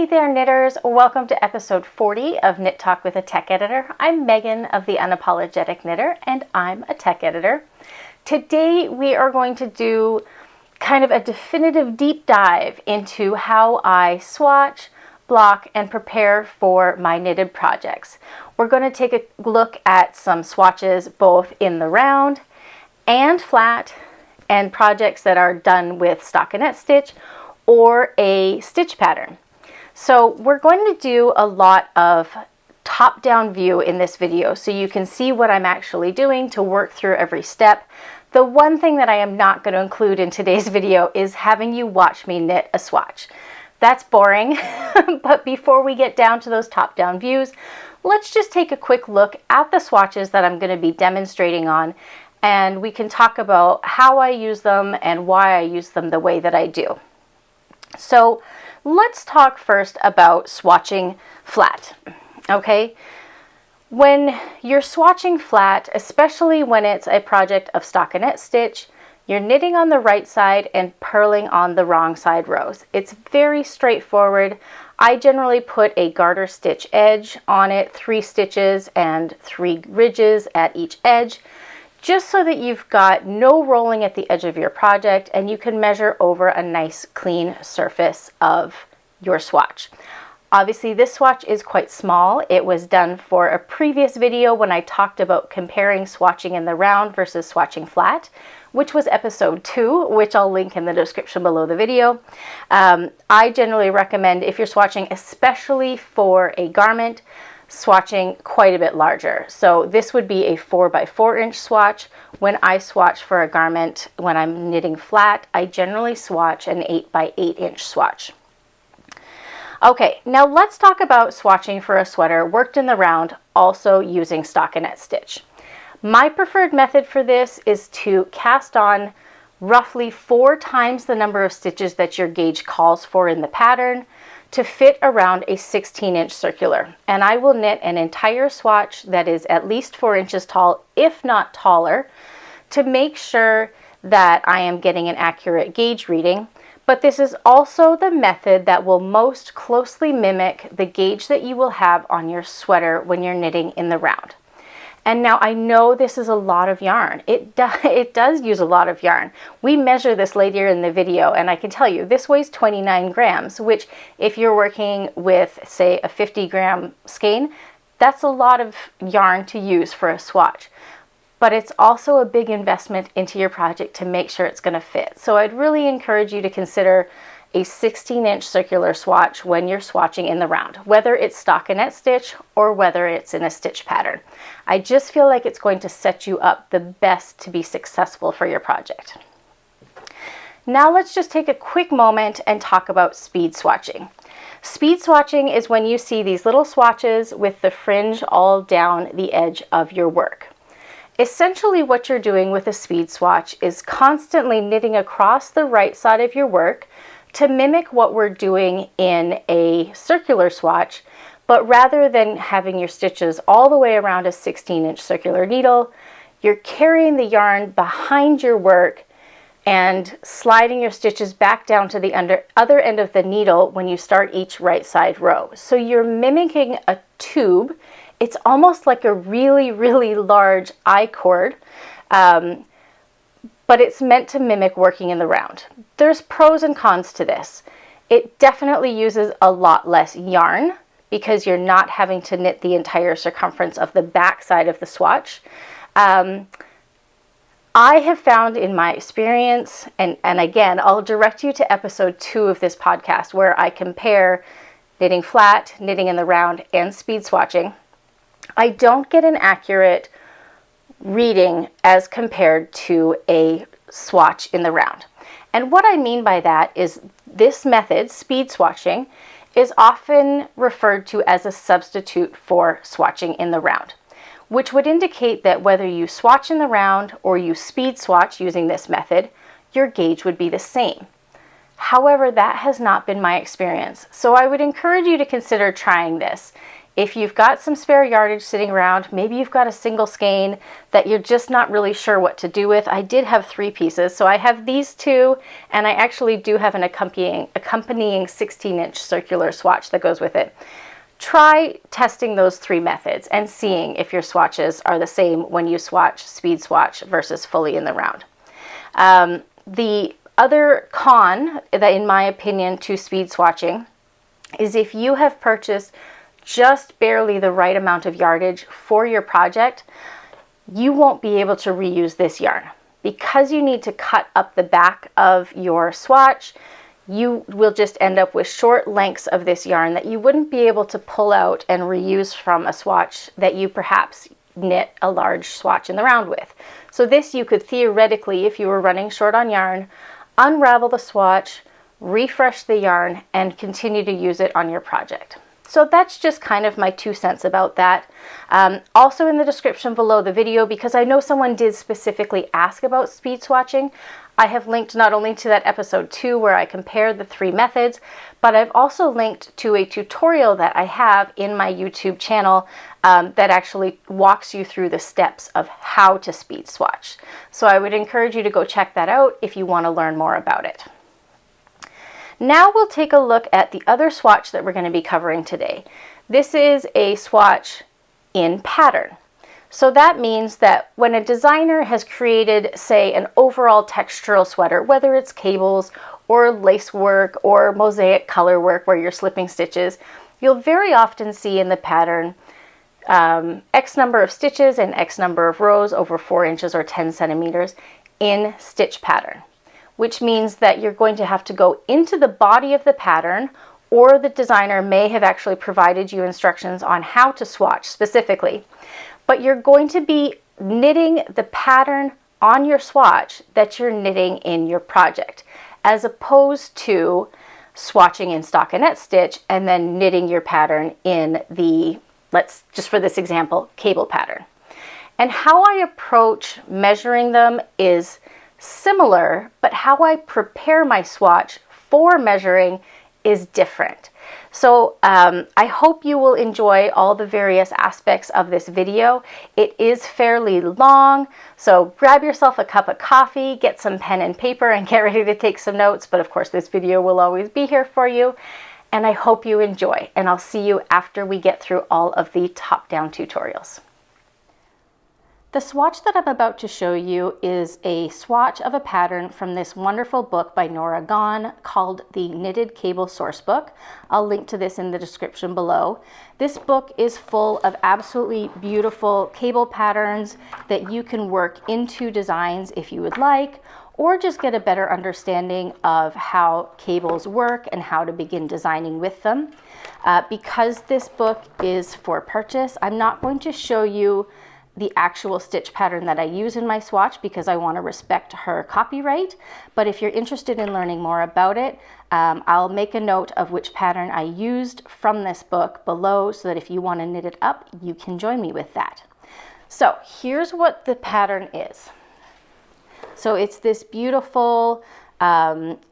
there, knitters. Welcome to episode 40 of Knit Talk with a Tech Editor. I'm Megan of the Unapologetic Knitter, and I'm a tech editor. Today we are going to do kind of a definitive deep dive into how I swatch, block, and prepare for my knitted projects. We're going to take a look at some swatches both in the round and flat, and projects that are done with stockinette stitch or a stitch pattern. So we're going to do a lot of top-down view in this video so you can see what I'm actually doing to work through every step. The one thing that I am not going to include in today's video is having you watch me knit a swatch. That's boring, but before we get down to those top-down views, let's just take a quick look at the swatches that I'm going to be demonstrating on, and we can talk about how I use them and why I use them the way that I do. So let's talk first about swatching flat, okay? When you're swatching flat, especially when it's a project of stockinette stitch, you're knitting on the right side and purling on the wrong side rows. It's very straightforward. I generally put a garter stitch edge on it, 3 stitches and 3 ridges at each edge, just so that you've got no rolling at the edge of your project and you can measure over a nice clean surface of your swatch. Obviously this swatch is quite small. It was done for a previous video when I talked about comparing swatching in the round versus swatching flat, which was episode 2, which I'll link in the description below the video. I generally recommend, if you're swatching, especially for a garment, swatching quite a bit larger. So this would be a 4x4 inch swatch. When I swatch for a garment, when I'm knitting flat, I generally swatch an 8x8 inch swatch. Okay, now let's talk about swatching for a sweater worked in the round, also using stockinette stitch. My preferred method for this is to cast on roughly 4 times the number of stitches that your gauge calls for in the pattern to fit around a 16-inch circular. And I will knit an entire swatch that is at least 4 inches tall, if not taller, to make sure that I am getting an accurate gauge reading. But this is also the method that will most closely mimic the gauge that you will have on your sweater when you're knitting in the round. And now I know this is a lot of yarn. It does use a lot of yarn. We measure this later in the video, and I can tell you this weighs 29 grams, which if you're working with, say, a 50-gram skein, that's a lot of yarn to use for a swatch. But it's also a big investment into your project to make sure it's going to fit. So I'd really encourage you to consider a 16-inch circular swatch when you're swatching in the round, whether it's stockinette stitch or whether it's in a stitch pattern. I just feel like it's going to set you up the best to be successful for your project. Now let's just take a quick moment and talk about speed swatching. Speed swatching is when you see these little swatches with the fringe all down the edge of your work. Essentially what you're doing with a speed swatch is constantly knitting across the right side of your work to mimic what we're doing in a circular swatch, but rather than having your stitches all the way around a 16-inch circular needle, you're carrying the yarn behind your work and sliding your stitches back down to the other end of the needle when you start each right side row. So you're mimicking a tube. It's almost like a really, really large I-cord, but it's meant to mimic working in the round. There's pros and cons to this. It definitely uses a lot less yarn because you're not having to knit the entire circumference of the back side of the swatch. I have found in my experience, and again, I'll direct you to episode 2 of this podcast where I compare knitting flat, knitting in the round, and speed swatching. I don't get an accurate reading as compared to a swatch in the round. And what I mean by that is this method, speed swatching, is often referred to as a substitute for swatching in the round, which would indicate that whether you swatch in the round or you speed swatch using this method, your gauge would be the same. However, that has not been my experience, so I would encourage you to consider trying this. if you've got some spare yardage sitting around, maybe you've got a single skein that you're just not really sure what to do with. I did have 3 pieces, so I have these 2, and I actually do have an accompanying 16-inch circular swatch that goes with it. Try testing those 3 methods and seeing if your swatches are the same when you swatch speed swatch versus fully in the round. The other con, that in my opinion, to speed swatching is if you have purchased just barely the right amount of yardage for your project, you won't be able to reuse this yarn. Because you need to cut up the back of your swatch, you will just end up with short lengths of this yarn that you wouldn't be able to pull out and reuse from a swatch that you perhaps knit a large swatch in the round with. So this you could theoretically, if you were running short on yarn, unravel the swatch, refresh the yarn, and continue to use it on your project. So that's just kind of my 2 cents about that. Also in the description below the video, because I know someone did specifically ask about speed swatching, I have linked not only to that episode 2 where I compare the 3 methods, but I've also linked to a tutorial that I have in my YouTube channel that actually walks you through the steps of how to speed swatch. So I would encourage you to go check that out if you want to learn more about it. Now we'll take a look at the other swatch that we're going to be covering today. This is a swatch in pattern. So that means that when a designer has created, say, an overall textural sweater, whether it's cables or lace work or mosaic color work where you're slipping stitches, you'll very often see in the pattern X number of stitches and X number of rows over 4 inches or 10 centimeters in stitch pattern, which means that you're going to have to go into the body of the pattern, or the designer may have actually provided you instructions on how to swatch specifically. But you're going to be knitting the pattern on your swatch that you're knitting in your project, as opposed to swatching in stockinette stitch and then knitting your pattern in the, let's just for this example, cable pattern. And how I approach measuring them is similar, but how I prepare my swatch for measuring is different. So I hope you will enjoy all the various aspects of this video. It is fairly long, so grab yourself a cup of coffee, get some pen and paper, and get ready to take some notes. But of course, this video will always be here for you, and I hope you enjoy. And I'll see you after we get through all of the top-down tutorials. The swatch that I'm about to show you is a swatch of a pattern from this wonderful book by Nora Gahn called the Knitted Cable Sourcebook. I'll link to this in the description below. This book is full of absolutely beautiful cable patterns that you can work into designs if you would like, or just get a better understanding of how cables work and how to begin designing with them. Because this book is for purchase, I'm not going to show you the actual stitch pattern that I use in my swatch because I want to respect her copyright. But if you're interested in learning more about it, I'll make a note of which pattern I used from this book below so that if you want to knit it up, you can join me with that. So here's what the pattern is. So it's this beautiful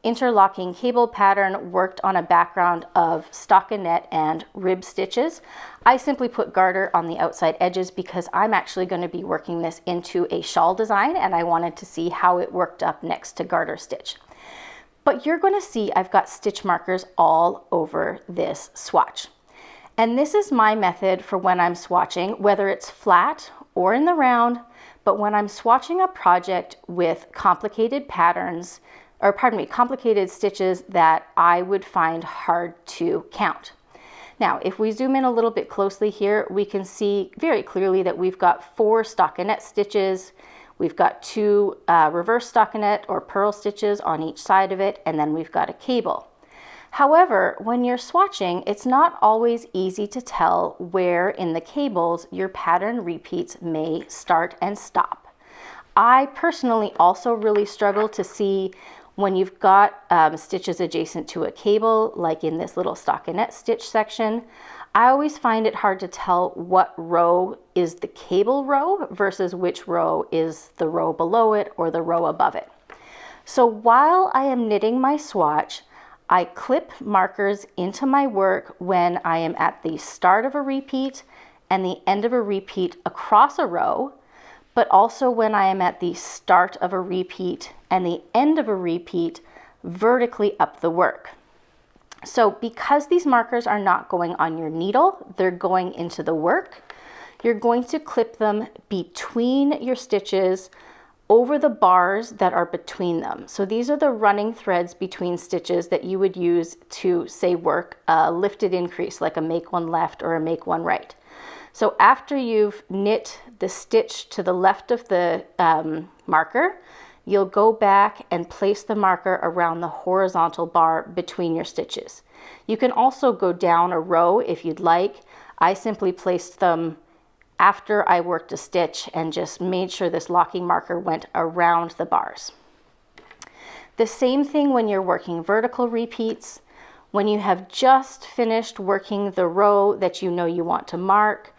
interlocking cable pattern worked on a background of stockinette and rib stitches. I simply put garter on the outside edges because I'm actually going to be working this into a shawl design, and I wanted to see how it worked up next to garter stitch. But you're going to see I've got stitch markers all over this swatch. And this is my method for when I'm swatching, whether it's flat or in the round, but when I'm swatching a project with complicated patterns, or pardon me, complicated stitches that I would find hard to count. Now, if we zoom in a little bit closely here, we can see very clearly that we've got 4 stockinette stitches, we've got 2 reverse stockinette or purl stitches on each side of it, and then we've got a cable. However, when you're swatching, it's not always easy to tell where in the cables your pattern repeats may start and stop. I personally also really struggle to see when you've got stitches adjacent to a cable, like in this little stockinette stitch section. I always find it hard to tell what row is the cable row versus which row is the row below it or the row above it. So while I am knitting my swatch, I clip markers into my work when I am at the start of a repeat and the end of a repeat across a row, but also when I am at the start of a repeat and the end of a repeat vertically up the work. So because these markers are not going on your needle, they're going into the work, you're going to clip them between your stitches over the bars that are between them. So these are the running threads between stitches that you would use to, say, work a lifted increase, like a make one left or a make one right. So after you've knit the stitch to the left of the marker, you'll go back and place the marker around the horizontal bar between your stitches. You can also go down a row if you'd like. I simply placed them after I worked a stitch and just made sure this locking marker went around the bars. The same thing when you're working vertical repeats. When you have just finished working the row that you know you want to mark,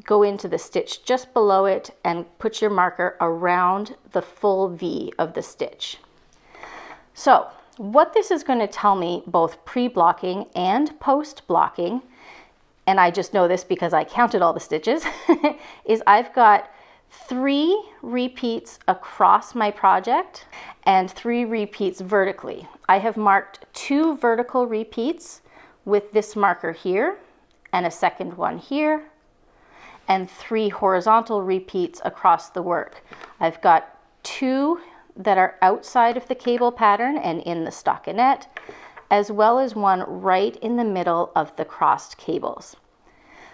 go into the stitch just below it and put your marker around the full V of the stitch. So what this is going to tell me, both pre-blocking and post-blocking, and I just know this because I counted all the stitches, is I've got 3 repeats across my project and 3 repeats vertically. I have marked 2 vertical repeats with this marker here and a second one here, and 3 horizontal repeats across the work. I've got 2 that are outside of the cable pattern and in the stockinette, as well as 1 right in the middle of the crossed cables.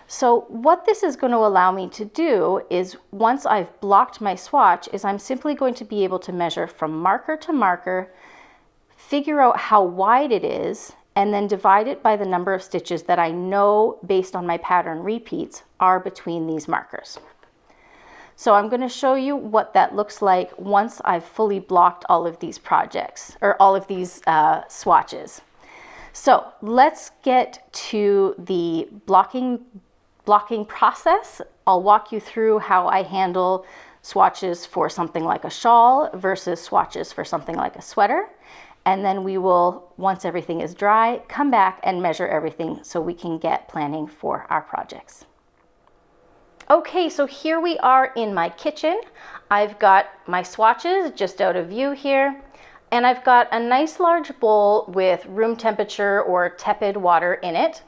So what this is going to allow me to do is, once I've blocked my swatch, is I'm simply going to be able to measure from marker to marker, figure out how wide it is, and then divide it by the number of stitches that I know, based on my pattern repeats, are between these markers. So I'm going to show you what that looks like once I've fully blocked all of these projects, or all of these swatches. So let's get to the blocking process. I'll walk you through how I handle swatches for something like a shawl versus swatches for something like a sweater. And then we will, once everything is dry, come back and measure everything so we can get planning for our projects. Okay, so here we are in my kitchen. I've got my swatches just out of view here, and I've got a nice large bowl with room temperature or tepid water in it.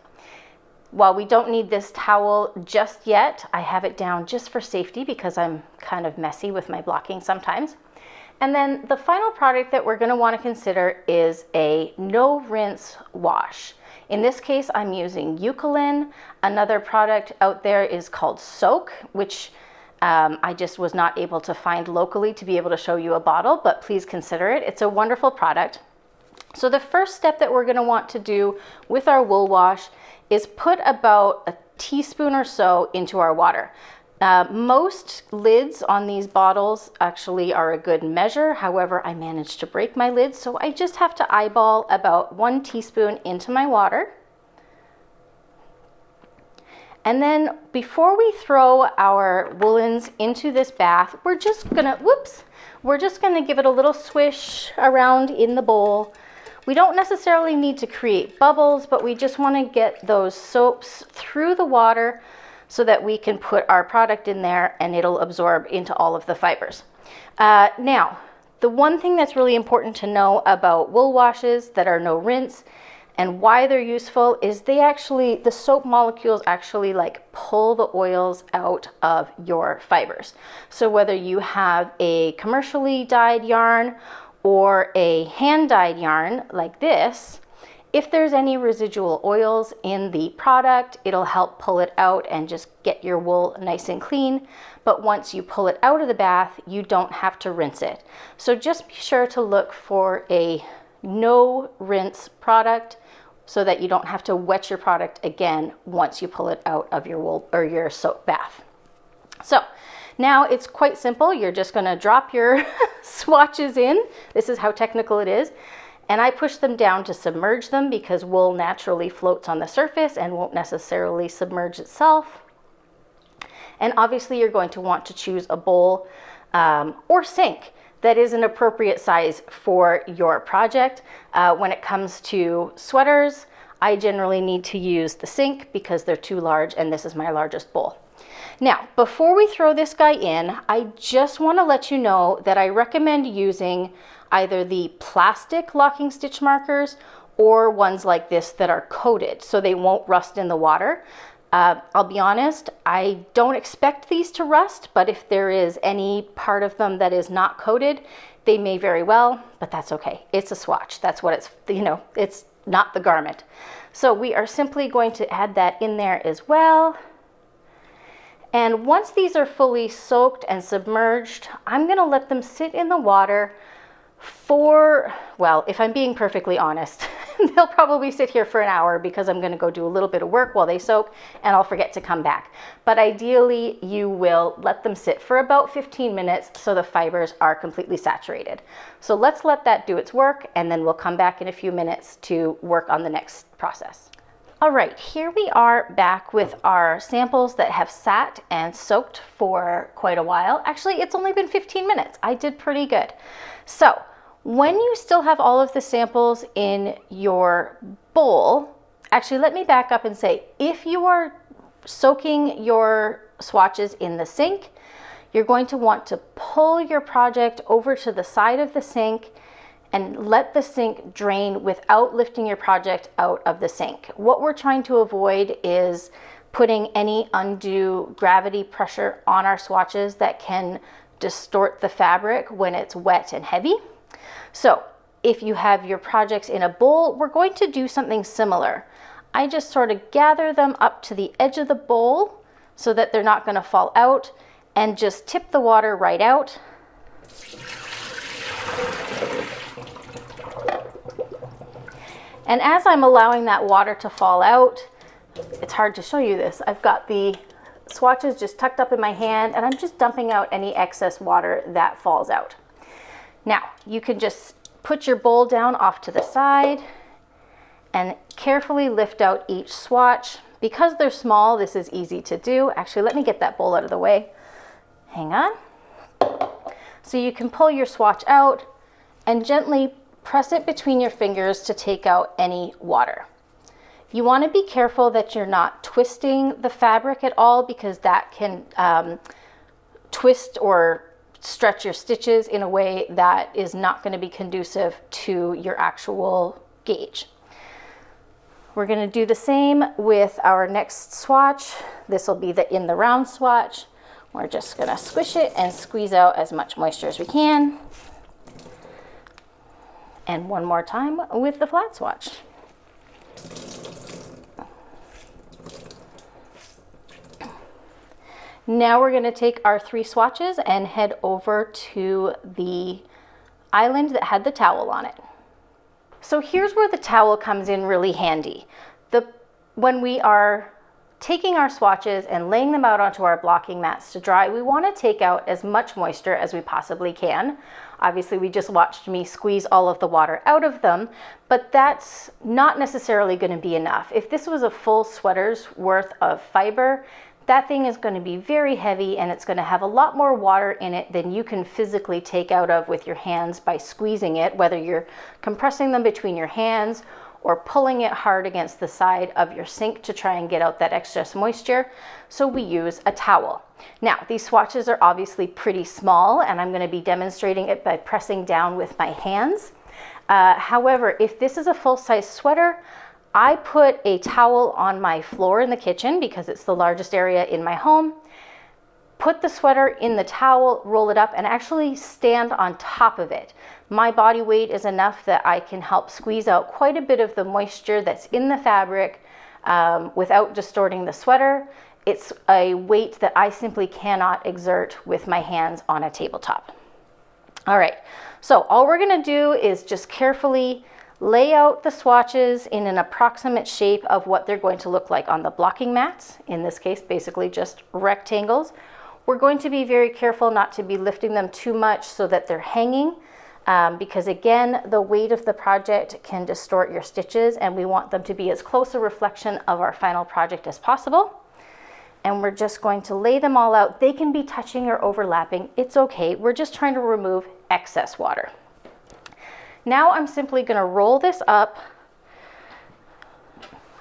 While we don't need this towel just yet, I have it down just for safety because I'm kind of messy with my blocking sometimes. And then the final product that we're going to want to consider is a no rinse wash. In this case, I'm using Eucalyptus. Another product out there is called Soak, which I just was not able to find locally to be able to show you a bottle, but please consider it. It's a wonderful product. So the first step that we're going to want to do with our wool wash is put about a teaspoon or so into our water. Most lids on these bottles actually are a good measure. However, I managed to break my lid, so I just have to eyeball about 1 teaspoon into my water. And then before we throw our woolens into this bath, we're just gonna give it a little swish around in the bowl. We don't necessarily need to create bubbles, but we just want to get those soaps through the water so that we can put our product in there and it'll absorb into all of the fibers. Now, the one thing that's really important to know about wool washes that are no rinse and why they're useful is the soap molecules actually like pull the oils out of your fibers. So whether you have a commercially dyed yarn or a hand dyed yarn like this, if there's any residual oils in the product, it'll help pull it out and just get your wool nice and clean. But once you pull it out of the bath, you don't have to rinse it. So just be sure to look for a no rinse product so that you don't have to wet your product again once you pull it out of your wool or your soap bath. So now it's quite simple. You're just going to drop your swatches in. This is how technical it is. And I push them down to submerge them because wool naturally floats on the surface and won't necessarily submerge itself. And obviously you're going to want to choose a bowl or sink. that is an appropriate size for your project. When it comes to sweaters, I generally need to use the sink because they're too large, and this is my largest bowl. Now, before we throw this guy in, I just want to let you know that I recommend using either the plastic locking stitch markers or ones like this that are coated so they won't rust in the water. I'll be honest, I don't expect these to rust, but if there is any part of them that is not coated, they may very well, but that's okay. It's a swatch. That's what it's, it's not the garment. So we are simply going to add that in there as well. And once these are fully soaked and submerged, I'm gonna let them sit in the water for, well, if I'm being perfectly honest, they'll probably sit here for an hour because I'm gonna go do a little bit of work while they soak and I'll forget to come back. But ideally, you will let them sit for about 15 minutes so the fibers are completely saturated. So let's let that do its work and then we'll come back in a few minutes to work on the next process. All right, here we are back with our samples that have sat and soaked for quite a while. Actually, it's only been 15 minutes. I did pretty good. So when you still have all of the samples in your bowl, actually, let me back up and say, if you are soaking your swatches in the sink, you're going to want to pull your project over to the side of the sink and let the sink drain without lifting your project out of the sink. What we're trying to avoid is putting any undue gravity pressure on our swatches that can distort the fabric when it's wet and heavy. So if you have your projects in a bowl, we're going to do something similar. I just sort of gather them up to the edge of the bowl so that they're not going to fall out and just tip the water right out. And as I'm allowing that water to fall out, it's hard to show you this. I've got the swatches just tucked up in my hand and I'm just dumping out any excess water that falls out. Now, you can just put your bowl down off to the side and carefully lift out each swatch. Because they're small, this is easy to do. Actually, let me get that bowl out of the way. Hang on. So you can pull your swatch out and gently press it between your fingers to take out any water. You want to be careful that you're not twisting the fabric at all because that can twist or stretch your stitches in a way that is not going to be conducive to your actual gauge. We're going to do the same with our next swatch. This will be the in the round swatch. We're just going to squish it and squeeze out as much moisture as we can. And one more time with the flat swatch. Now we're going to take our 3 swatches and head over to the island that had the towel on it. So here's where the towel comes in really handy. When we are taking our swatches and laying them out onto our blocking mats to dry, we want to take out as much moisture as we possibly can. Obviously, we just watched me squeeze all of the water out of them, but that's not necessarily going to be enough. If this was a full sweater's worth of fiber, that thing is going to be very heavy and it's going to have a lot more water in it than you can physically take out of with your hands by squeezing it, whether you're compressing them between your hands or pulling it hard against the side of your sink to try and get out that excess moisture. So we use a towel. Now, these swatches are obviously pretty small and I'm going to be demonstrating it by pressing down with my hands. However, if this is a full-size sweater, I put a towel on my floor in the kitchen because it's the largest area in my home. Put the sweater in the towel, roll it up, and actually stand on top of it. My body weight is enough that I can help squeeze out quite a bit of the moisture that's in the fabric without distorting the sweater. It's a weight that I simply cannot exert with my hands on a tabletop. All right, so all we're gonna do is just carefully lay out the swatches in an approximate shape of what they're going to look like on the blocking mats. In this case, basically just rectangles. We're going to be very careful not to be lifting them too much so that they're hanging because again, the weight of the project can distort your stitches and we want them to be as close a reflection of our final project as possible. And we're just going to lay them all out. They can be touching or overlapping. It's okay. We're just trying to remove excess water. Now I'm simply going to roll this up.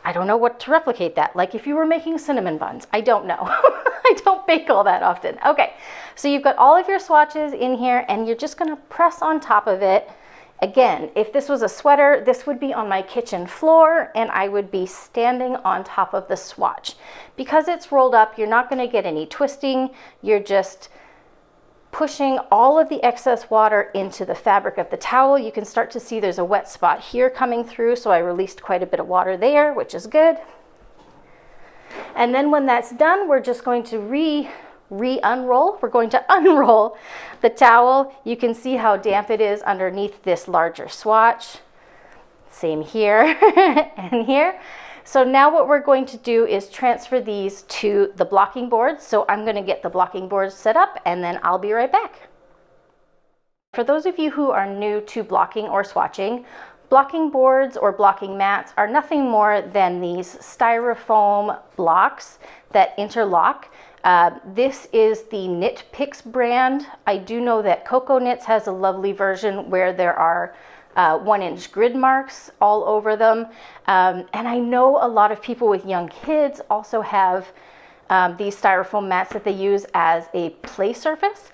I don't know what to replicate that. Like if you were making cinnamon buns, I don't know. I don't bake all that often. Okay, so you've got all of your swatches in here and you're just gonna press on top of it. Again, if this was a sweater, this would be on my kitchen floor and I would be standing on top of the swatch. Because it's rolled up, you're not gonna get any twisting. You're just pushing all of the excess water into the fabric of the towel. You can start to see there's a wet spot here coming through, so I released quite a bit of water there, which is good. And then when that's done, we're just going to unroll. We're going to unroll the towel. You can see how damp it is underneath this larger swatch. Same here and here. So now what we're going to do is transfer these to the blocking board. So I'm going to get the blocking boards set up and then I'll be right back. For those of you who are new to blocking or swatching, blocking boards or blocking mats are nothing more than these styrofoam blocks that interlock. This is the Knit Picks brand. I do know that Coco Knits has a lovely version where there are 1-inch grid marks all over them. And I know a lot of people with young kids also have these styrofoam mats that they use as a play surface.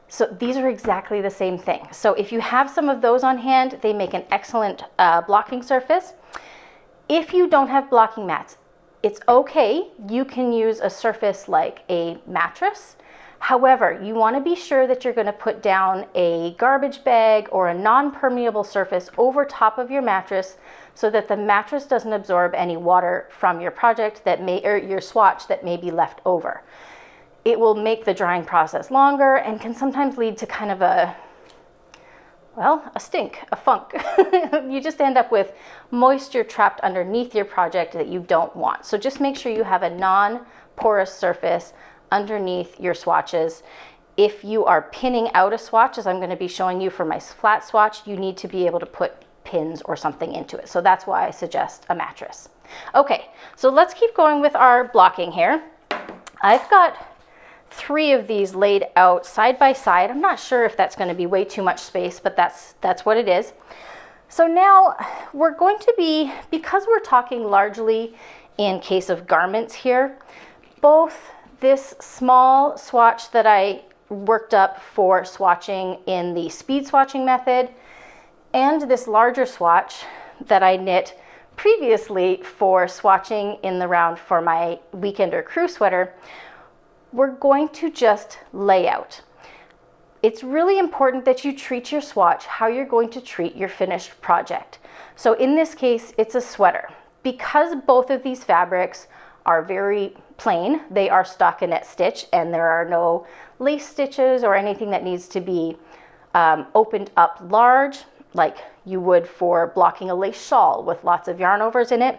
So these are exactly the same thing. So if you have some of those on hand, they make an excellent blocking surface. If you don't have blocking mats, it's okay. You can use a surface like a mattress. However, you want to be sure that you're going to put down a garbage bag or a non-permeable surface over top of your mattress so that the mattress doesn't absorb any water from your project that may, or your swatch that may be left over. It will make the drying process longer and can sometimes lead to kind of a stink, a funk. You just end up with moisture trapped underneath your project that you don't want. So just make sure you have a non-porous surface underneath your swatches. If you are pinning out a swatch, as I'm going to be showing you for my flat swatch, you need to be able to put pins or something into it. So that's why I suggest a mattress. Okay, so let's keep going with our blocking here. I've got 3 of these laid out side by side. I'm not sure if that's going to be way too much space, but that's what it is. So now we're going to be, because we're talking largely in case of garments here, both this small swatch that I worked up for swatching in the speed swatching method and this larger swatch that I knit previously for swatching in the round for my weekend or crew sweater, we're going to just lay out. It's really important that you treat your swatch how you're going to treat your finished project. So in this case, it's a sweater. Because both of these fabrics are very plain, they are stockinette stitch and there are no lace stitches or anything that needs to be opened up large like you would for blocking a lace shawl with lots of yarn overs in it.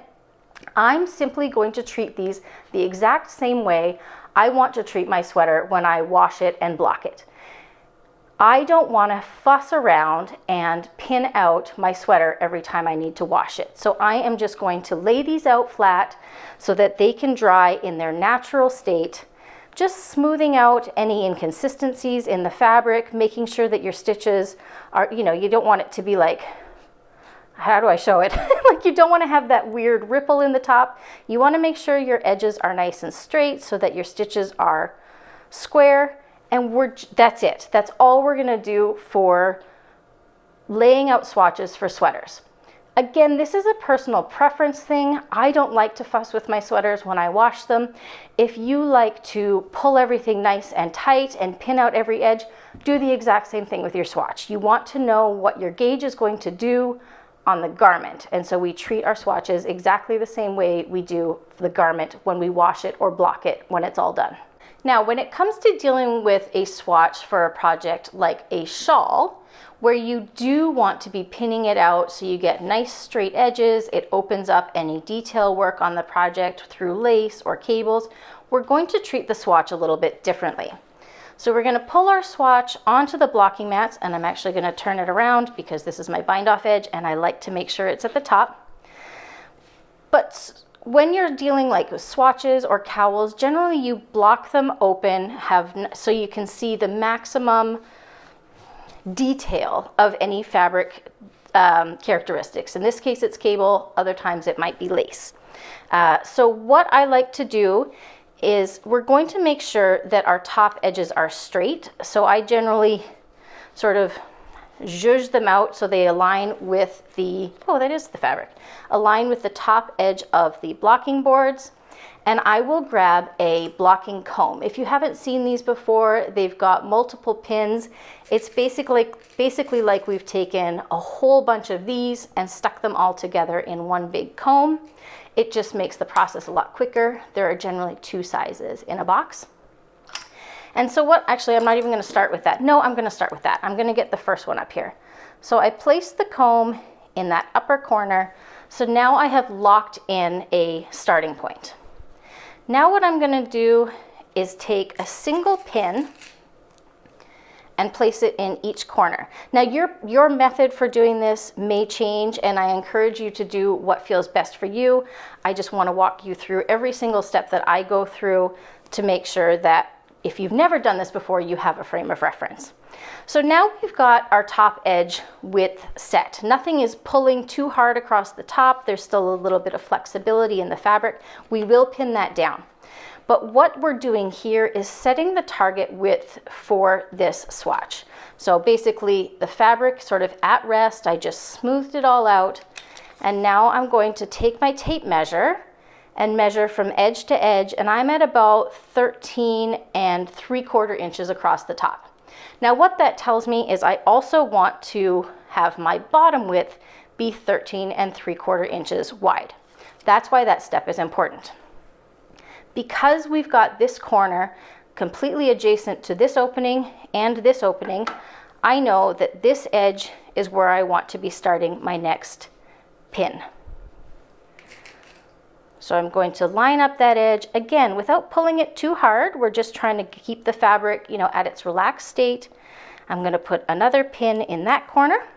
I'm simply going to treat these the exact same way I want to treat my sweater when I wash it and block it. I don't want to fuss around and pin out my sweater every time I need to wash it. So I am just going to lay these out flat so that they can dry in their natural state, just smoothing out any inconsistencies in the fabric, making sure that your stitches are, you don't want it to be like, how do I show it? Like you don't want to have that weird ripple in the top. You want to make sure your edges are nice and straight so that your stitches are square. And that's it. That's all we're going to do for laying out swatches for sweaters. Again, this is a personal preference thing. I don't like to fuss with my sweaters when I wash them. If you like to pull everything nice and tight and pin out every edge, do the exact same thing with your swatch. You want to know what your gauge is going to do on the garment. And so we treat our swatches exactly the same way we do the garment when we wash it or block it when it's all done. Now, when it comes to dealing with a swatch for a project like a shawl, where you do want to be pinning it out so you get nice straight edges, it opens up any detail work on the project through lace or cables, we're going to treat the swatch a little bit differently. So we're going to pull our swatch onto the blocking mats, and I'm actually going to turn it around because this is my bind off edge and I like to make sure it's at the top. But when you're dealing like with swatches or cowls, generally you block them open, so you can see the maximum detail of any fabric characteristics. In this case, it's cable. Other times it might be lace. So what I like to do is we're going to make sure that our top edges are straight. So I generally sort of zhuzh them out so they align with the, oh, that is the fabric, align with the top edge of the blocking boards. And I will grab a blocking comb. If you haven't seen these before, they've got multiple pins. It's basically like we've taken a whole bunch of these and stuck them all together in one big comb. It just makes the process a lot quicker. There are generally 2 sizes in a box. And so actually, I'm not even gonna start with that. No, I'm gonna start with that. I'm gonna get the first one up here. So I place the comb in that upper corner. So now I have locked in a starting point. Now what I'm gonna do is take a single pin and place it in each corner. Now your method for doing this may change, and I encourage you to do what feels best for you. I just wanna walk you through every single step that I go through to make sure that if you've never done this before, you have a frame of reference. So now we've got our top edge width set. Nothing is pulling too hard across the top. There's still a little bit of flexibility in the fabric. We will pin that down. But what we're doing here is setting the target width for this swatch. So basically the fabric sort of at rest, I just smoothed it all out. And now I'm going to take my tape measure and measure from edge to edge, and I'm at about 13 3/4 inches across the top. Now what that tells me is I also want to have my bottom width be 13 3/4 inches wide. That's why that step is important. Because we've got this corner completely adjacent to this opening and this opening, I know that this edge is where I want to be starting my next pin. So I'm going to line up that edge, again, without pulling it too hard. We're just trying to keep the fabric, at its relaxed state. I'm gonna put another pin in that corner.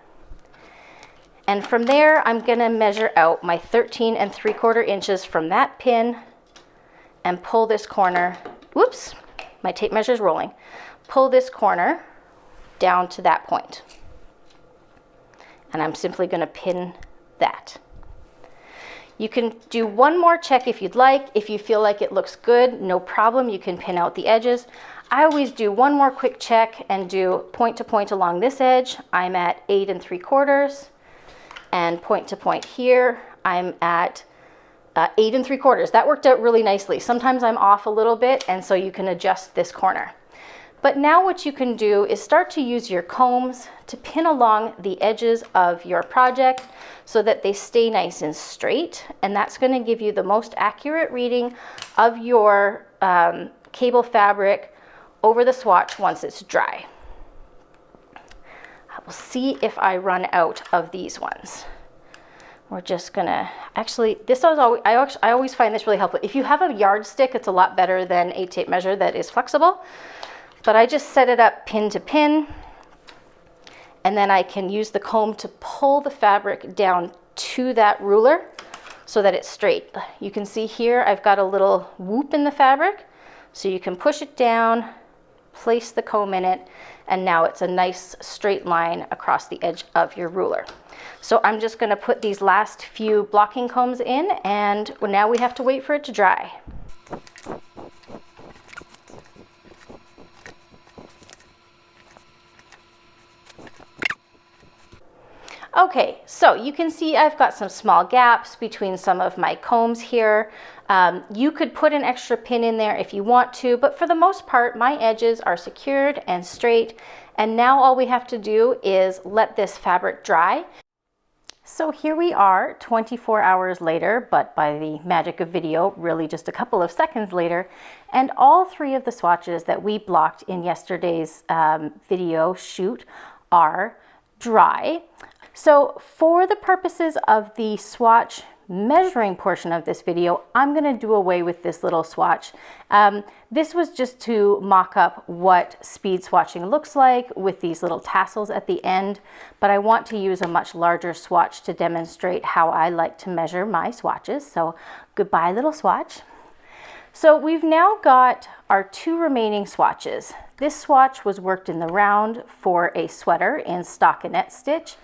And from there, I'm gonna measure out my 13 3/4 inches from that pin and pull this corner, whoops, my tape measure is rolling. Pull this corner down to that point. And I'm simply gonna pin that. You can do one more check if you'd like. If you feel like it looks good, no problem, you can pin out the edges. I always do one more quick check and do point to point along this edge. I'm at 8 3/4, and point to point here, I'm at 8 3/4. That worked out really nicely. Sometimes I'm off a little bit, and so you can adjust this corner. But now what you can do is start to use your combs to pin along the edges of your project so that they stay nice and straight, and that's going to give you the most accurate reading of your cable fabric over the swatch once it's dry. I will see if I run out of these ones. We're just gonna, actually, I always find this really helpful. If you have a yardstick, it's a lot better than a tape measure that is flexible. But I just set it up pin to pin, and then I can use the comb to pull the fabric down to that ruler so that it's straight. You can see here I've got a little whoop in the fabric, so you can push it down, place the comb in it, and now it's a nice straight line across the edge of your ruler. So I'm just going to put these last few blocking combs in, and now we have to wait for it to dry. Okay, so you can see I've got some small gaps between some of my combs here. You could put an extra pin in there if you want to, but for the most part, my edges are secured and straight. And now all we have to do is let this fabric dry. So here we are 24 hours later, but by the magic of video, really just a couple of seconds later. And all 3 of the swatches that we blocked in yesterday's video shoot are dry. So for the purposes of the swatch measuring portion of this video, I'm going to do away with this little swatch. This was just to mock up what speed swatching looks like with these little tassels at the end, but I want to use a much larger swatch to demonstrate how I like to measure my swatches. So goodbye, little swatch. So we've now got our 2 remaining swatches. This swatch was worked in the round for a sweater in stockinette stitch,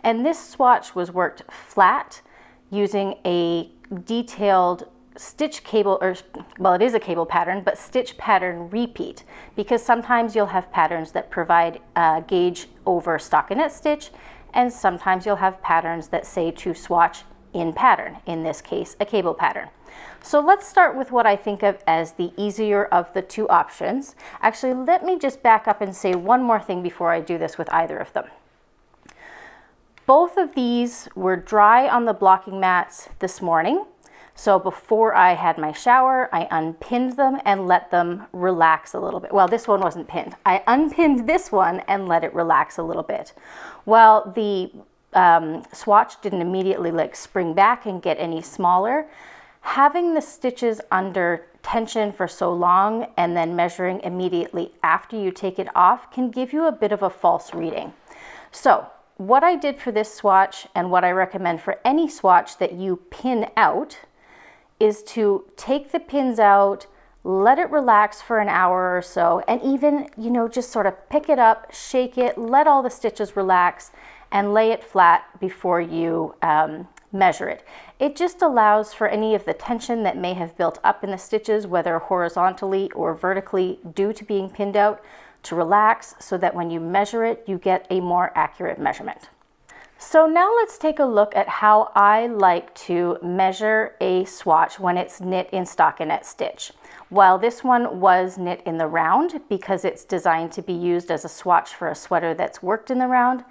and this swatch was worked flat using a detailed stitch cable, or well, it is a cable pattern, but stitch pattern repeat, because sometimes you'll have patterns that provide gauge over stockinette stitch, and sometimes you'll have patterns that say to swatch in pattern, in this case a cable pattern. So let's start with what I think of as the easier of the 2 options. Actually, let me just back up and say one more thing before I do this with either of them. Both of these were dry on the blocking mats this morning. So before I had my shower, I unpinned them and let them relax a little bit. Well, this one wasn't pinned. I unpinned this one and let it relax a little bit. While the swatch didn't immediately like spring back and get any smaller, having the stitches under tension for so long and then measuring immediately after you take it off can give you a bit of a false reading. So what I did for this swatch, and what I recommend for any swatch that you pin out, is to take the pins out, let it relax for an hour or so, and even, just sort of pick it up, shake it, let all the stitches relax, and lay it flat before you measure it. It just allows for any of the tension that may have built up in the stitches, whether horizontally or vertically due to being pinned out, to relax, so that when you measure it, you get a more accurate measurement. So now let's take a look at how I like to measure a swatch when it's knit in stockinette stitch. While this one was knit in the round because it's designed to be used as a swatch for a sweater that's worked in the round,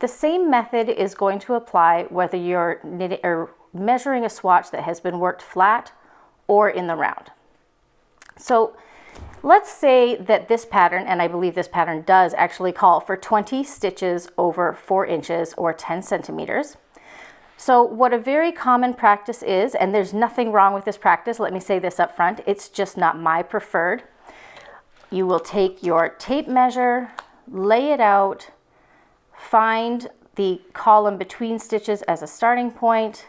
the same method is going to apply whether you're knitting or measuring a swatch that has been worked flat or in the round. So let's say that this pattern, and I believe this pattern does actually call for 20 stitches over 4 inches or 10 centimeters. So what a very common practice is, and there's nothing wrong with this practice, let me say this up front, it's just not my preferred. You will take your tape measure, lay it out, find the column between stitches as a starting point,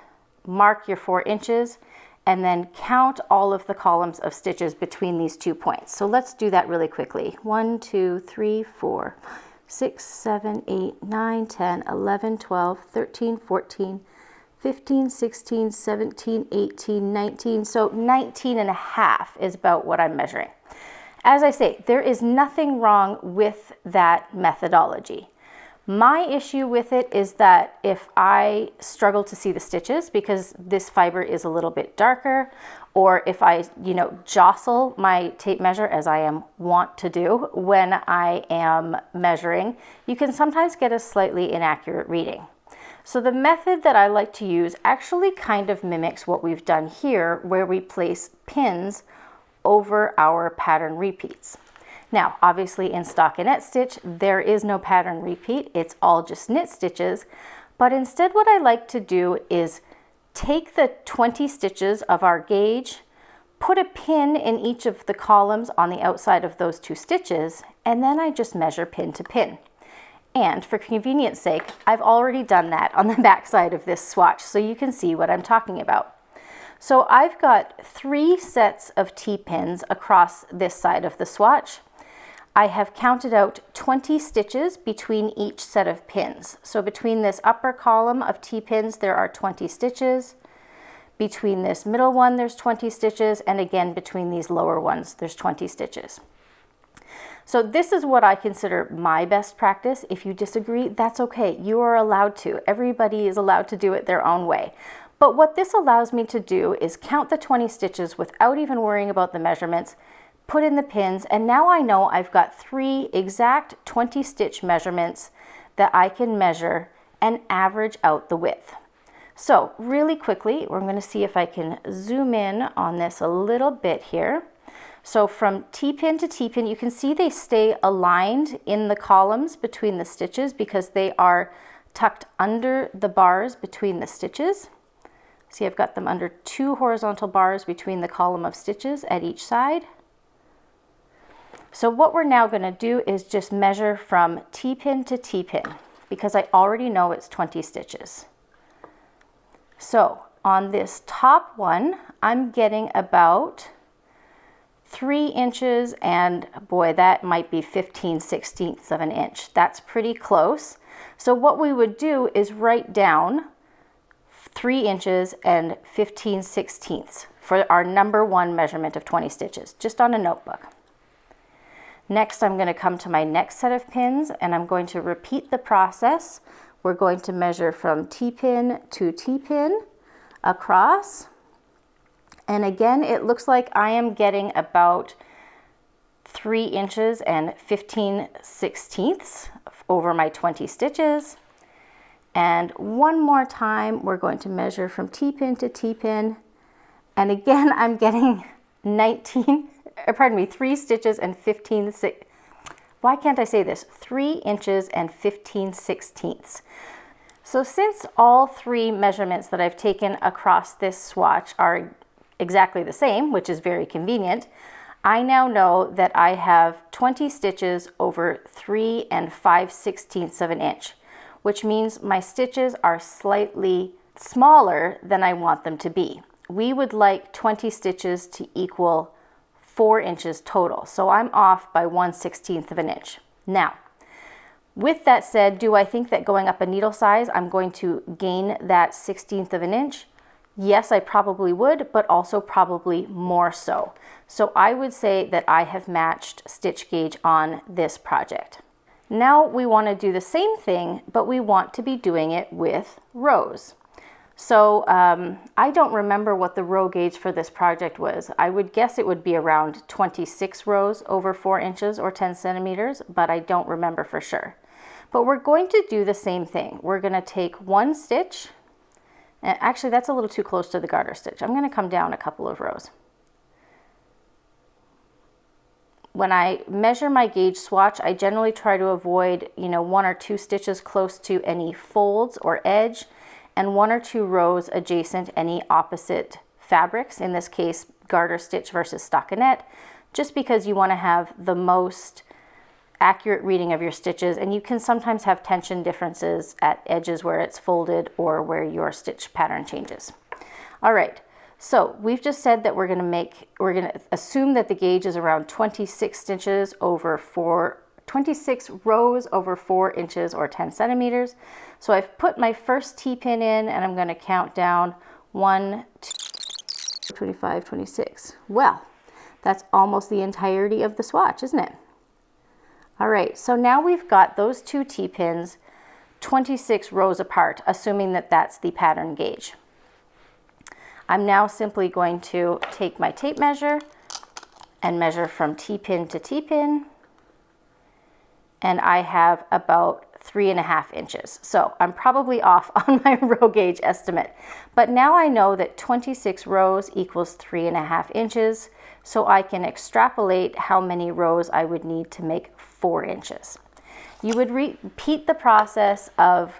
mark your 4 inches, and then count all of the columns of stitches between these 2 points. So let's do that really quickly. 1, 2, 3, 4, 6, 7, 8, 9, 10, 11, 12, 13, 14, 15, 16, 17, 18, 19. So 19 and a half is about what I'm measuring. As I say, there is nothing wrong with that methodology. My issue with it is that if I struggle to see the stitches because this fiber is a little bit darker, or if I, jostle my tape measure as I am wont to do when I am measuring, you can sometimes get a slightly inaccurate reading. So the method that I like to use actually kind of mimics what we've done here, where we place pins over our pattern repeats. Now, obviously in stockinette stitch, there is no pattern repeat, it's all just knit stitches, but instead what I like to do is take the 20 stitches of our gauge, put a pin in each of the columns on the outside of those 2 stitches, and then I just measure pin to pin. And for convenience sake, I've already done that on the back side of this swatch, so you can see what I'm talking about. So I've got 3 sets of T-pins across this side of the swatch. I have counted out 20 stitches between each set of pins. So between this upper column of T-pins, there are 20 stitches. Between this middle one, there's 20 stitches. And again, between these lower ones, there's 20 stitches. So this is what I consider my best practice. If you disagree, that's okay. You are allowed to. Everybody is allowed to do it their own way. But what this allows me to do is count the 20 stitches without even worrying about the measurements, put in the pins, and now I know I've got 3 exact 20 stitch measurements that I can measure and average out the width. So really quickly, we're going to see if I can zoom in on this a little bit here. So from T-pin to T-pin, you can see they stay aligned in the columns between the stitches because they are tucked under the bars between the stitches. See, I've got them under 2 horizontal bars between the column of stitches at each side. So what we're now going to do is just measure from T-pin to T-pin because I already know it's 20 stitches. So on this top one, I'm getting about 3 inches, and boy, that might be 15/16 of an inch. That's pretty close. So what we would do is write down 3 inches and 15/16 for our number 1 measurement of 20 stitches, just on a notebook. Next, I'm going to come to my next set of pins, and I'm going to repeat the process. We're going to measure from T-pin to T-pin across. And again, it looks like I am getting about 3 inches and 15/16 over my 20 stitches. And one more time, we're going to measure from T-pin to T-pin. And again, I'm getting 3 stitches and 15, why can't I say this? 3 inches and 15/16. So since all 3 measurements that I've taken across this swatch are exactly the same, which is very convenient, I now know that I have 20 stitches over 3 5/16 of an inch, which means my stitches are slightly smaller than I want them to be. We would like 20 stitches to equal 4 inches total, so I'm off by 1/16 of an inch. Now, with that said, do I think that going up a needle size, I'm going to gain that 1/16 of an inch? Yes, I probably would, but also probably more so. So I would say that I have matched stitch gauge on this project. Now we want to do the same thing, but we want to be doing it with rows. So I don't remember what the row gauge for this project was. I would guess it would be around 26 rows over 4 inches or 10 centimeters, but I don't remember for sure. But we're going to do the same thing. We're going to take 1 stitch, and actually that's a little too close to the garter stitch. I'm going to come down a couple of rows. When I measure my gauge swatch, I generally try to avoid, 1 or 2 stitches close to any folds or edge, and 1 or 2 rows adjacent any opposite fabrics, in this case garter stitch versus stockinette, just because you want to have the most accurate reading of your stitches, and you can sometimes have tension differences at edges where it's folded or where your stitch pattern changes. All right, so we've just said that we're going to assume that the gauge is around 26 stitches over 26 rows over 4 inches or 10 centimeters. So I've put my first T-pin in, and I'm going to count down 1, 2, 25, 26. Well, that's almost the entirety of the swatch, isn't it? All right, so now we've got those 2 T-pins 26 rows apart, assuming that that's the pattern gauge. I'm now simply going to take my tape measure and measure from T-pin to T-pin, and I have about 3.5 inches. So I'm probably off on my row gauge estimate, but now I know that 26 rows equals 3.5 inches, so I can extrapolate how many rows I would need to make 4 inches. You would repeat the process of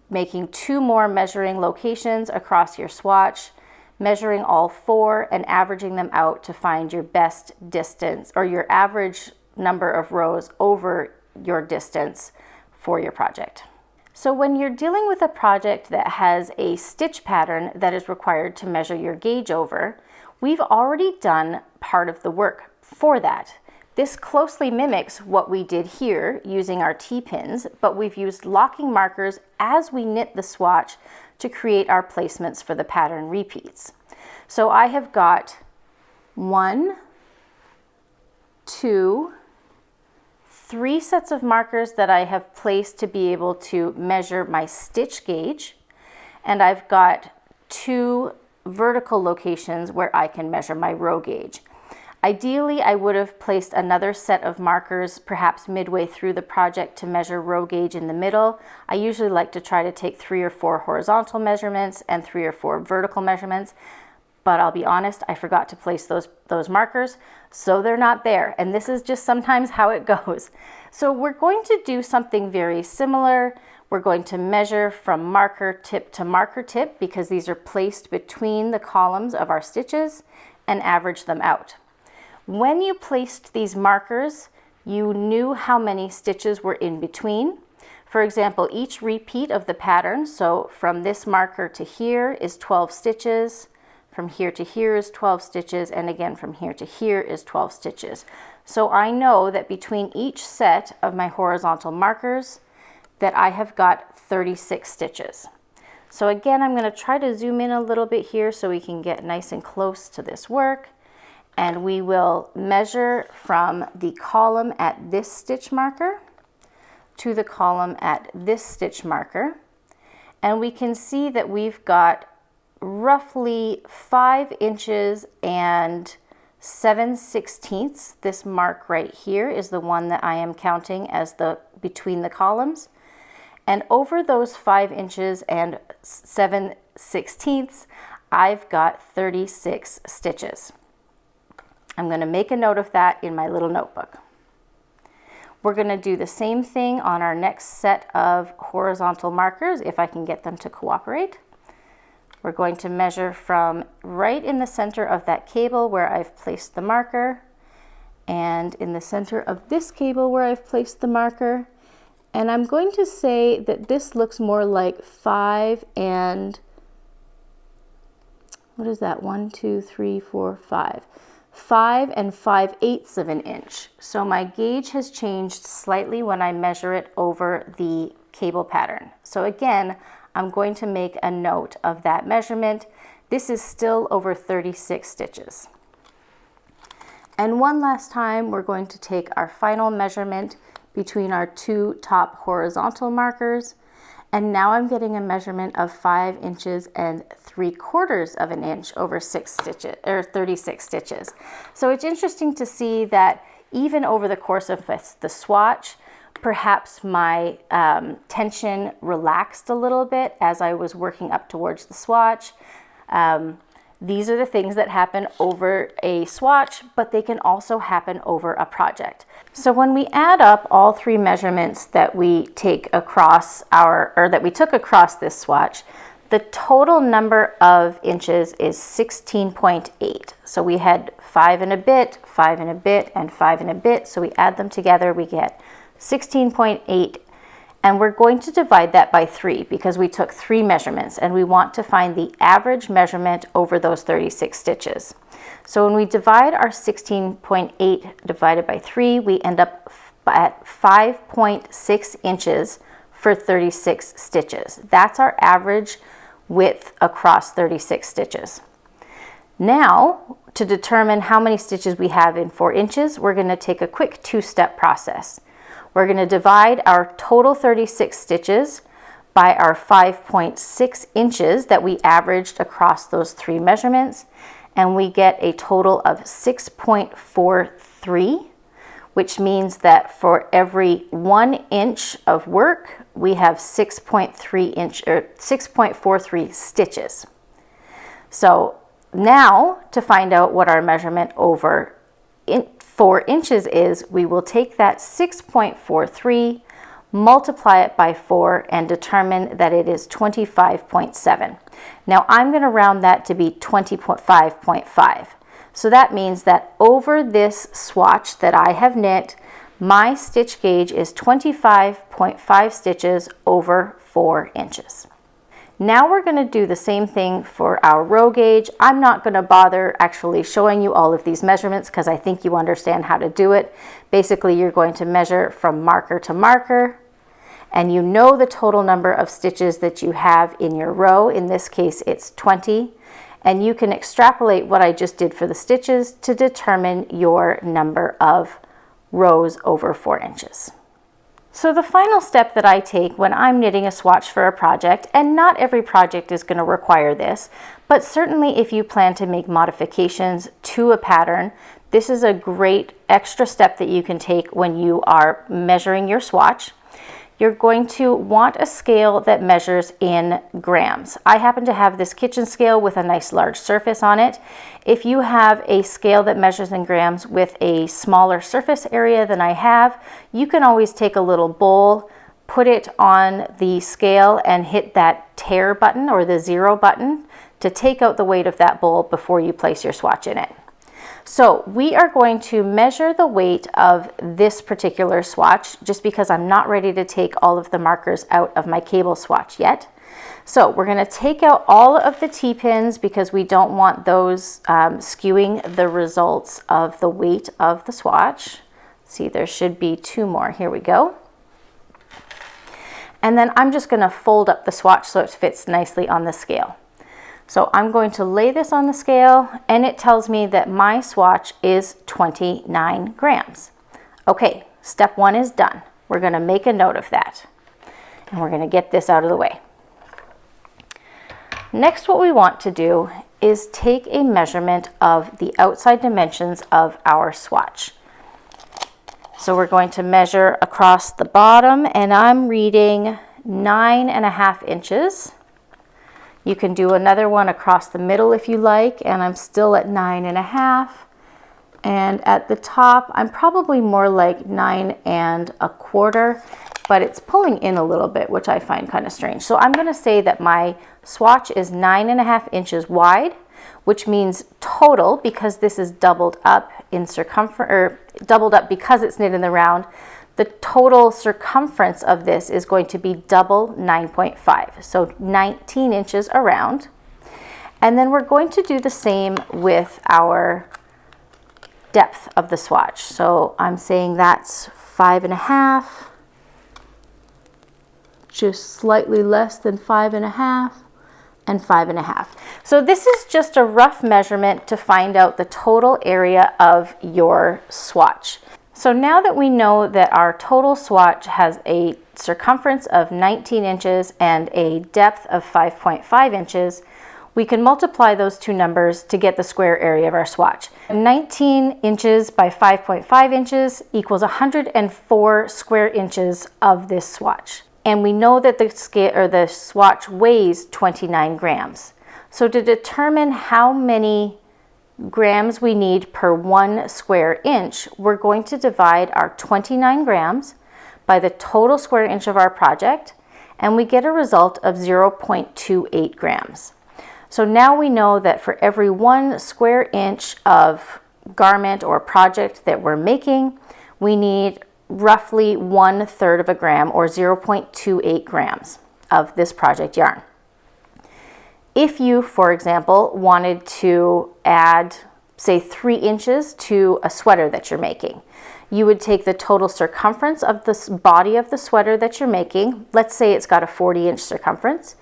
making 2 more measuring locations across your swatch, measuring all 4 and averaging them out to find your best distance or your average number of rows over your distance for your project. So when you're dealing with a project that has a stitch pattern that is required to measure your gauge over, we've already done part of the work for that. This closely mimics what we did here using our T-pins, but we've used locking markers as we knit the swatch to create our placements for the pattern repeats. So I have got 1, 2, 3 sets of markers that I have placed to be able to measure my stitch gauge, and I've got 2 vertical locations where I can measure my row gauge. Ideally, I would have placed another set of markers perhaps midway through the project to measure row gauge in the middle. I usually like to try to take 3 or 4 horizontal measurements and 3 or 4 vertical measurements, but I'll be honest, I forgot to place those markers, so they're not there, and this is just sometimes how it goes. So we're going to do something very similar. We're going to measure from marker tip to marker tip because these are placed between the columns of our stitches, and average them out. When you placed these markers, you knew how many stitches were in between. For example, each repeat of the pattern, so from this marker to here is 12 stitches, from here to here is 12 stitches, and again from here to here is 12 stitches. So I know that between each set of my horizontal markers that I have got 36 stitches. So again, I'm going to try to zoom in a little bit here so we can get nice and close to this work. And we will measure from the column at this stitch marker to the column at this stitch marker. And we can see that we've got roughly 5 inches and 7/16. This mark right here is the one that I am counting as the between the columns. And over those 5 inches and 7/16, I've got 36 stitches. I'm going to make a note of that in my little notebook. We're going to do the same thing on our next set of horizontal markers, if I can get them to cooperate. We're going to measure from right in the center of that cable where I've placed the marker, and in the center of this cable where I've placed the marker. And I'm going to say that this looks more like 5 and, what is that, 1, 2, 3, 4, 5. 5 and 5/8 of an inch. So my gauge has changed slightly when I measure it over the cable pattern. So again, I'm going to make a note of that measurement. This is still over 36 stitches. And one last time, we're going to take our final measurement between our 2 top horizontal markers. And now I'm getting a measurement of 5 inches and 3/4 of an inch over 6 stitches, or 36 stitches. So it's interesting to see that even over the course of the swatch, perhaps my tension relaxed a little bit as I was working up towards the swatch. These are the things that happen over a swatch, but they can also happen over a project. So when we add up all 3 measurements that we take across that we took across this swatch, the total number of inches is 16.8. So we had 5 and a bit, 5 and a bit, and 5 and a bit. So we add them together, we get 16.8. And we're going to divide that by 3 because we took 3 measurements and we want to find the average measurement over those 36 stitches. So when we divide our 16.8 divided by 3, we end up at 5.6 inches for 36 stitches. That's our average width across 36 stitches. Now, to determine how many stitches we have in 4 inches, we're going to take a quick 2-step process. We're going to divide our total 36 stitches by our 5.6 inches that we averaged across those 3 measurements, and we get a total of 6.43, which means that for every 1 inch of work, we have 6.43 stitches. So now, to find out what our measurement over 4 inches is, we will take that 6.43, multiply it by 4, and determine that it is 25.7. Now I'm going to round that to be 25.5. So that means that over this swatch that I have knit, my stitch gauge is 25.5 stitches over 4 inches. Now we're going to do the same thing for our row gauge. I'm not going to bother actually showing you all of these measurements because I think you understand how to do it. Basically, you're going to measure from marker to marker, and you know the total number of stitches that you have in your row. In this case, it's 20. And you can extrapolate what I just did for the stitches to determine your number of rows over 4 inches. So the final step that I take when I'm knitting a swatch for a project, and not every project is going to require this, but certainly if you plan to make modifications to a pattern, this is a great extra step that you can take when you are measuring your swatch. You're going to want a scale that measures in grams. I happen to have this kitchen scale with a nice large surface on it. If you have a scale that measures in grams with a smaller surface area than I have, you can always take a little bowl, put it on the scale, and hit that tare button or the 0 button to take out the weight of that bowl before you place your swatch in it. So we are going to measure the weight of this particular swatch just because I'm not ready to take all of the markers out of my cable swatch yet. So we're going to take out all of the T-pins because we don't want those skewing the results of the weight of the swatch. See, there should be 2 more. Here we go. And then I'm just going to fold up the swatch so it fits nicely on the scale. So I'm going to lay this on the scale, and it tells me that my swatch is 29 grams. Okay, step 1 is done. We're going to make a note of that, and we're going to get this out of the way. Next, what we want to do is take a measurement of the outside dimensions of our swatch. So we're going to measure across the bottom, and I'm reading 9.5 inches. You can do another one across the middle if you like, and I'm still at 9.5. And at the top, I'm probably more like 9.25, but it's pulling in a little bit, which I find kind of strange. So I'm going to say that my swatch is 9.5 inches wide, which means total, because this is doubled up in circumference, or doubled up because it's knit in the round, the total circumference of this is going to be double 9.5, so 19 inches around. And then we're going to do the same with our depth of the swatch. So I'm saying that's 5.5, just slightly less than 5.5, and 5.5. So this is just a rough measurement to find out the total area of your swatch. So now that we know that our total swatch has a circumference of 19 inches and a depth of 5.5 inches, we can multiply those 2 numbers to get the square area of our swatch. 19 inches by 5.5 inches equals 104 square inches of this swatch. And we know that the swatch weighs 29 grams. So to determine how many grams we need per 1 square inch, we're going to divide our 29 grams by the total square inch of our project, and we get a result of 0.28 grams. So now we know that for every 1 square inch of garment or project that we're making, we need roughly 1/3 of a gram, or 0.28 grams of this project yarn. If you, for example, wanted to add, say, 3 inches to a sweater that you're making, you would take the total circumference of the body of the sweater that you're making. Let's say it's got a 40-inch circumference,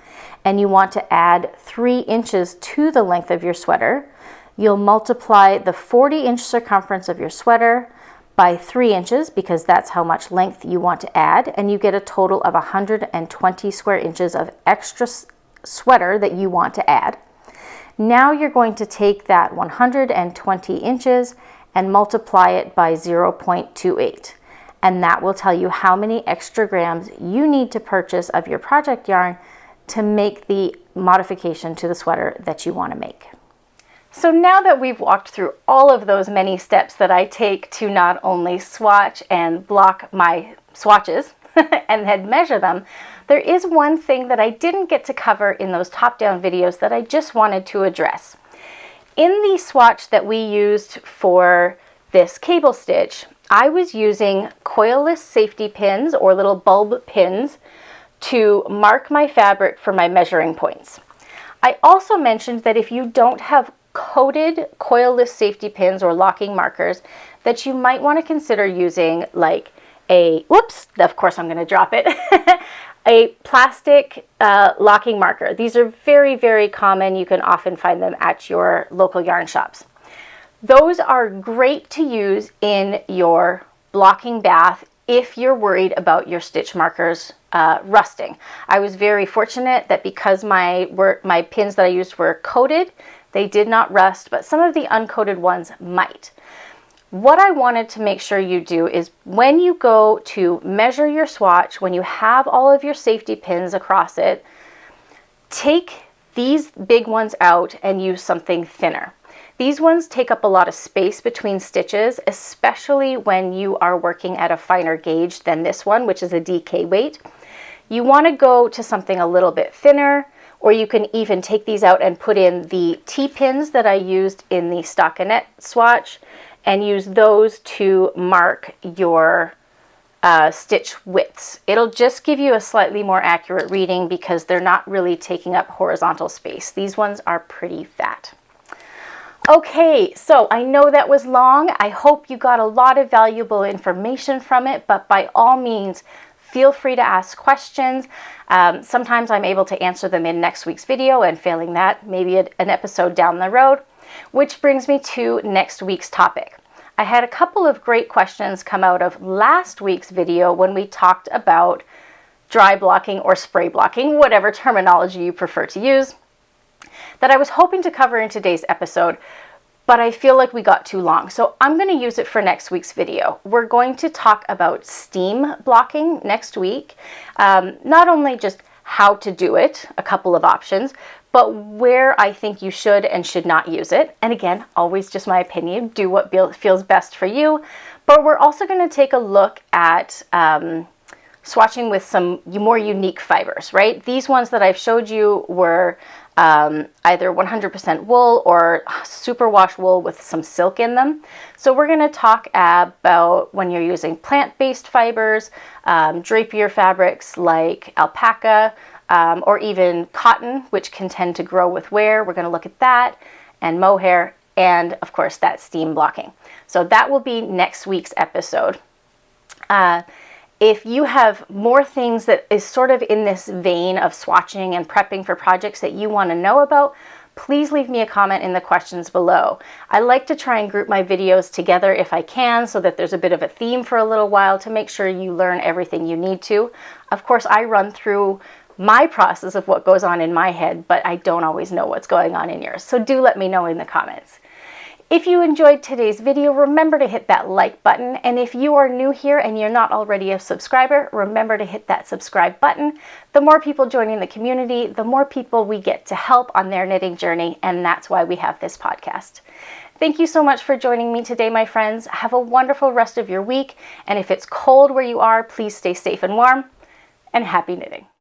and you want to add 3 inches to the length of your sweater. You'll multiply the 40-inch circumference of your sweater by 3 inches, because that's how much length you want to add, and you get a total of 120 square inches of extra sweater that you want to add. Now you're going to take that 120 inches and multiply it by 0.28, and that will tell you how many extra grams you need to purchase of your project yarn to make the modification to the sweater that you want to make. So now that we've walked through all of those many steps that I take to not only swatch and block my swatches and then measure them, there is one thing that I didn't get to cover in those top-down videos that I just wanted to address. In the swatch that we used for this cable stitch, I was using coilless safety pins, or little bulb pins, to mark my fabric for my measuring points. I also mentioned that if you don't have coated coilless safety pins or locking markers, that you might want to consider using like a, whoops, of course I'm going to drop it, a plastic locking marker. These are very, very common. You can often find them at your local yarn shops. Those are great to use in your blocking bath if you're worried about your stitch markers rusting. I was very fortunate that because my pins that I used were coated, they did not rust, but some of the uncoated ones might. What I wanted to make sure you do is when you go to measure your swatch, when you have all of your safety pins across it, take these big ones out and use something thinner. These ones take up a lot of space between stitches, especially when you are working at a finer gauge than this one, which is a DK weight. You want to go to something a little bit thinner, or you can even take these out and put in the T-pins that I used in the stockinette swatch and use those to mark your stitch widths. It'll just give you a slightly more accurate reading because they're not really taking up horizontal space. These ones are pretty fat. Okay, so I know that was long. I hope you got a lot of valuable information from it, but by all means, feel free to ask questions. Sometimes I'm able to answer them in next week's video, and failing that, maybe an episode down the road, which brings me to next week's topic. I had a couple of great questions come out of last week's video when we talked about dry blocking or spray blocking, whatever terminology you prefer to use, that I was hoping to cover in today's episode, but I feel like we got too long. So I'm going to use it for next week's video. We're going to talk about steam blocking next week. Not only just how to do it, a couple of options, but where I think you should and should not use it. And again, always just my opinion, do what feels best for you. But we're also going to take a look at swatching with some more unique fibers, right? These ones that I've showed you were either 100% wool or superwash wool with some silk in them. So we're going to talk about when you're using plant-based fibers, drapier fabrics like alpaca, or even cotton, which can tend to grow with wear. We're going to look at that, and mohair, and of course that steam blocking. So that will be next week's episode. If you have more things that is sort of in this vein of swatching and prepping for projects that you want to know about, please leave me a comment in the questions below. I like to try and group my videos together if I can, so that there's a bit of a theme for a little while to make sure you learn everything you need to. Of course, I run through my process of what goes on in my head, but I don't always know what's going on in yours. So do let me know in the comments. If you enjoyed today's video, remember to hit that like button. And if you are new here and you're not already a subscriber, remember to hit that subscribe button. The more people joining the community, the more people we get to help on their knitting journey. And that's why we have this podcast. Thank you so much for joining me today, my friends. Have a wonderful rest of your week. And if it's cold where you are, please stay safe and warm, and happy knitting.